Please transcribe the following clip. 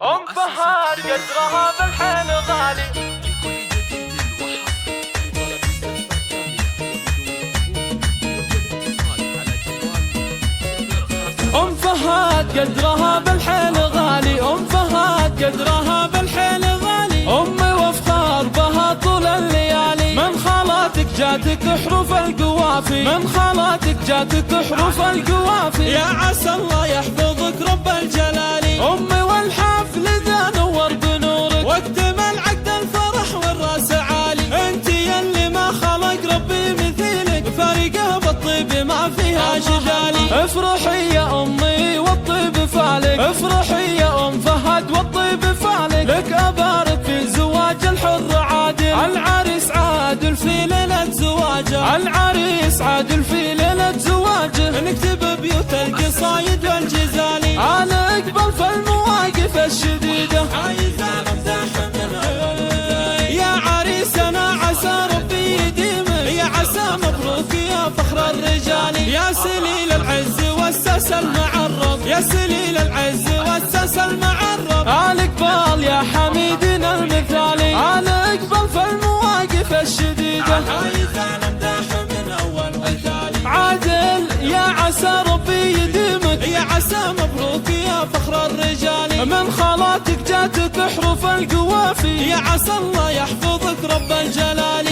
أم فهد قدرها بالحيل غالي. أم فهد قدرها بالحيل غالي. أم فهد قدرها بالحيل غالي. أمي وافخار بها طول الليالي. من خالاتك جاتك حروف القوافي. من خالاتك جاتك حروف القوافي. يا عسى الله يحفظك رب الجلالي. أمي والحفل ذا نور بنورك. واكتمل عقد الفرح والراس عالي. انت يلي ما خلق ربي مثيلك. فارقه بالطيب ما فيها جدالي. افرحي يا امي والطيب فالك. افرحي يا ام فهد والطيب فالك. لك ابارك في زواج الحر عادل. العريس عادل في ليلة زواجه. العريس عادل في ليلة زواجه. نكتب بيوت القصايد والجزالي. انا اقبل في المواقف الشديدة. يا عريس انا عسى ربي يديمك. يا عسى مبروك يا فخر الرجال. يا سليل العز والساس المعرب. يا سليل العز والساس المعرب. الاقبال يا حميدنا المثالي. الاقبال في المواقف الشديدة. عادل يا عسى ربي يديمك. يا عسى مبروك يا فخر الرجال. من خالاتك جاتك حروف القوافي. يا عسى الله يحفظك رب الجلال.